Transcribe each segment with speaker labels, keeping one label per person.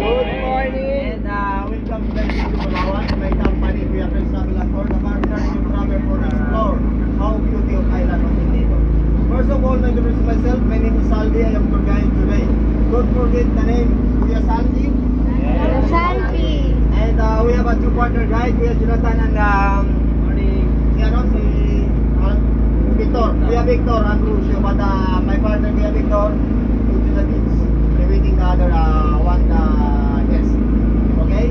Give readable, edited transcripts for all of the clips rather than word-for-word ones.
Speaker 1: morning. And welcome guys to Palawan. My company, we are Prince Abelacor, the partner in travel for explore how beauty of island of Mindoro. First of all, my name is myself. My name is Saldi. I am tour guide today. Don't forget the name, Kuya Saldi.
Speaker 2: Salvi.
Speaker 1: And we have a two partner guide, Kuya Jonathan and Victor. Kuya Victor and Lucio. But my partner, Kuya Victor, go to the beach. We're waiting the other one guest. Okay?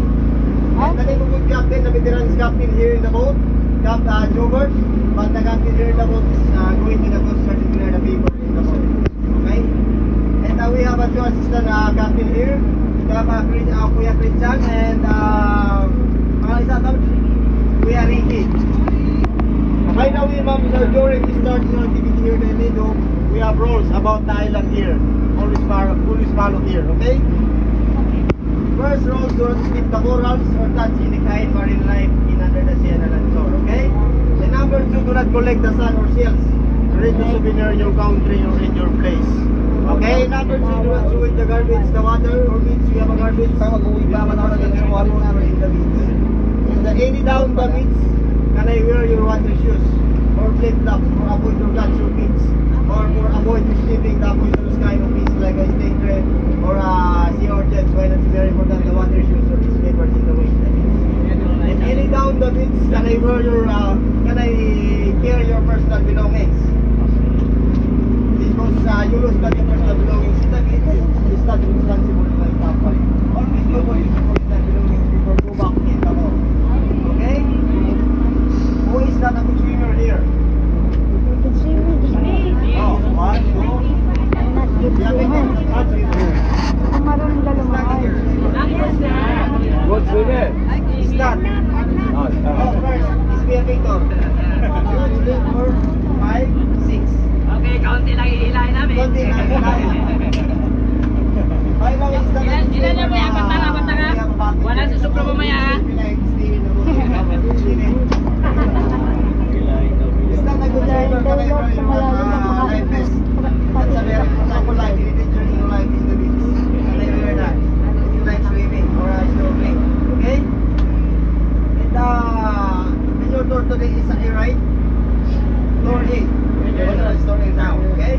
Speaker 1: And the name of good captain, the veteran's captain here in the boat, Captain Jobert. But the captain here in the boat is going to the coast to clear the people in the boat. Okay? And we have a two assistant captain here. We have Kuya Christian and Kuya Ricky. By now, ma'am, sir, during the starting activity here in Nido, we have rules about the island here. Always follow here, okay? First rules, do not skip the corals or touch any kind marine life in under the sea and land shore, okay? And number two, do not collect the sand or shells. Ready to souvenir in your country or in your place. Okay, number two, do not throw in the garbage, the water or beach. We have a garbage. We have a garbage in the beach. And any down the beach, can I wear your water shoes or flip-flops for avoid your guts or feet or for avoid receiving the poisonous kind of fish like a snake thread or sea urchins? Why not very important the water shoes or fish papers in the waist? And any down the beach, can I wear your can I carry your personal belongings? Because you lose your personal belongings in the beach, it's not responsible by the company. Always go for your personal belongings before go back in the boat. Okay? Who is not a good swimmer here? Oh, one, two.
Speaker 2: I'm not good swimmer. Kung marunong ka lumangoy.
Speaker 3: Good swimmer.
Speaker 1: Start. Oh, first, is Kuya Victor. 2, 3, 4, 5, 6.
Speaker 4: Okay, kaunti lang ihilahin namin.
Speaker 1: Konti na, by the way, is that a good
Speaker 4: Ilan na
Speaker 1: swimmer?
Speaker 4: may apat na ka? Wala sa supra mamaya ha? Is that a good swimmer? Can I wear your life vest? That's a very example life. You need to enjoy your life in the beach. Can I wear that? If you like swimming or snorkeling. Okay? And your tour today is A, right? Tour A. We're story now, okay?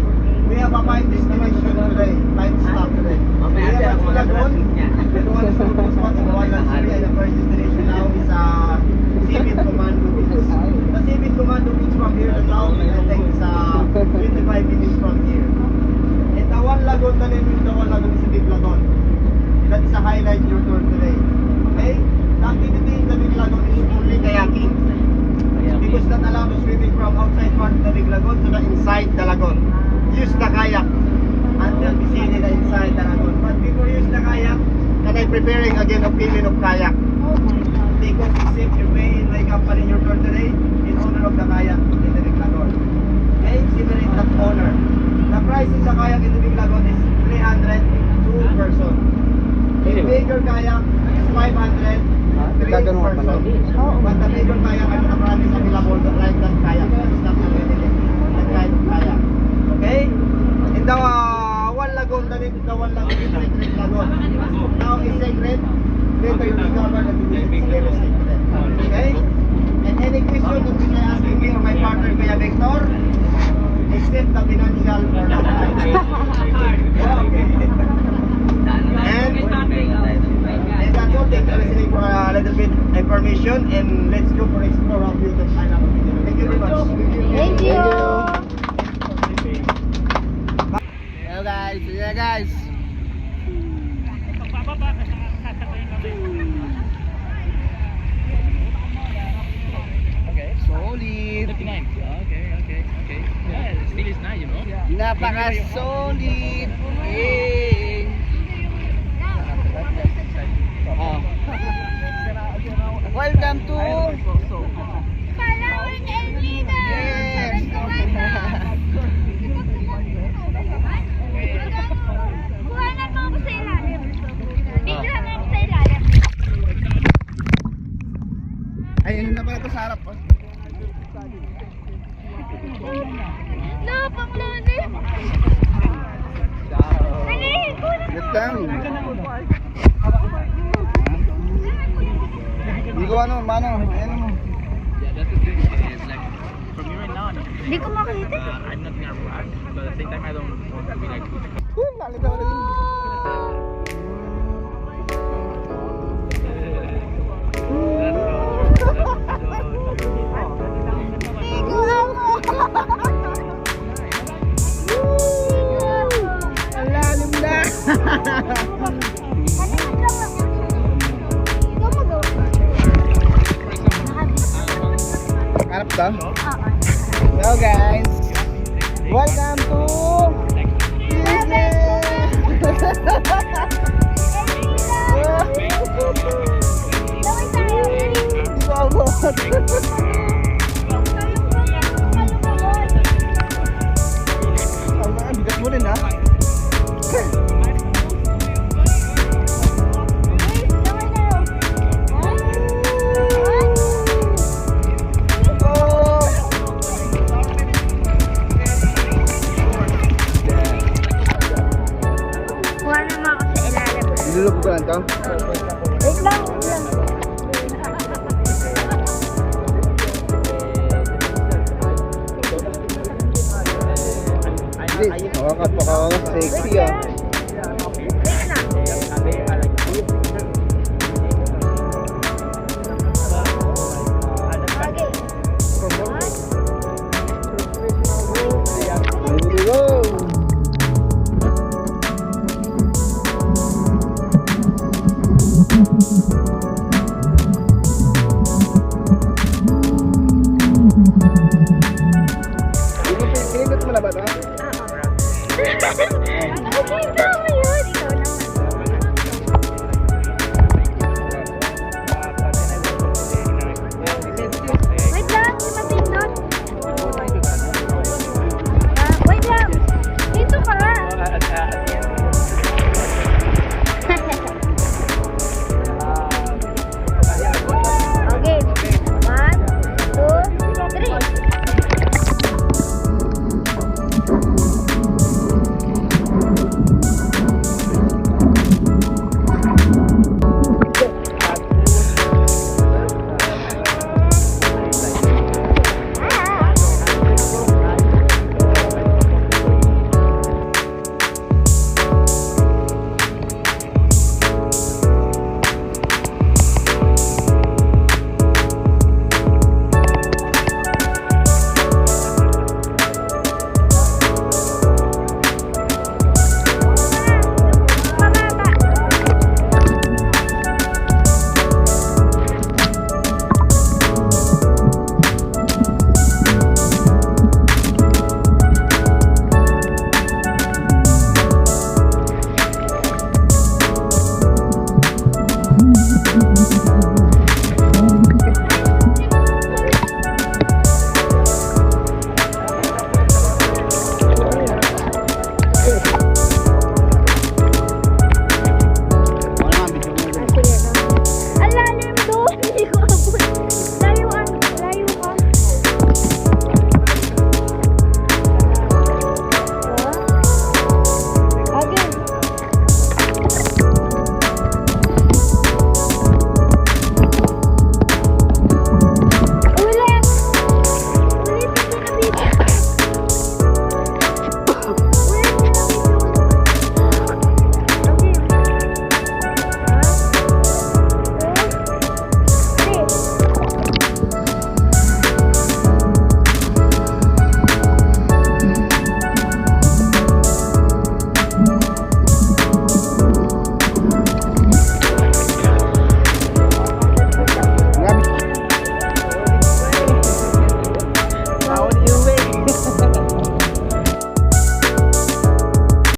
Speaker 4: We have a 5 destination today. 5 stop today. We have a Tulagon. The one is responsible for Island City. And the first destination now is Sibit Commando Beach. The Sibit Commando Beach from here to south, I think is 25 minutes from here. And the one lagoon, the name is the one lagoon is a big lagoon. That is a highlight your tour today. Okay? The activity in the big lagoon is only kayaking. Because not allowed to swimming from outside part of the big lagoon to the inside the lagoon. Use the kayak until we see the inside the lagoon. But before use the kayak, can I preparing again a feeling of kayak? Because it's safe you pay in my company your tour today in honor of the kayak in the big lagoon. Okay, separate that honor. The price in the kayak in the big lagoon is 300 2 person. The bigger kayak is 500 3 person. But the bigger kayak, I'm gonna promise available to ride that kayak. It's not unlimited. That kind of kayak. Okay? In the one lagoon, the name is the one lagoon is Sacred Lagoon. Now is sacred. Later you discover that it is very sacred. Okay? And any question that you may ask me or my partner Kuya Victor, except the financial for that time. Okay? And that's all. Thank you for listening for a little bit information, and let's go for explore our beautiful island. Thank you very much.
Speaker 2: Thank you.
Speaker 1: Hello guys, yeah guys.
Speaker 3: Okay.
Speaker 1: Solid.
Speaker 3: 39. Okay. Yeah, the steel is nice, you know.
Speaker 1: Napaka-solid. Eh. Welcome to
Speaker 2: Palawan and Nina.
Speaker 1: Yes.
Speaker 2: Buhanan mo ako sa ilalim. Bigyan mo ako sa ilalim.
Speaker 1: ayun na pala ito sa harap.
Speaker 2: No, panglone.
Speaker 1: Let's go.
Speaker 4: gawa naman, mano. Ayan mo.
Speaker 3: Yeah, that's the thing. It's like, for me right now,
Speaker 2: Hindi ko makita.
Speaker 3: I'm not gonna rush, but at the same time, I don't want to be like.
Speaker 4: Lalim na rin. Ang lalim na. Harap ka? Hello guys. Welcome to bigat mo rin ha. Nilulubog ka lang to?
Speaker 2: Wait lang, wait lang.
Speaker 4: Hindi, makakapakawa sexy ah.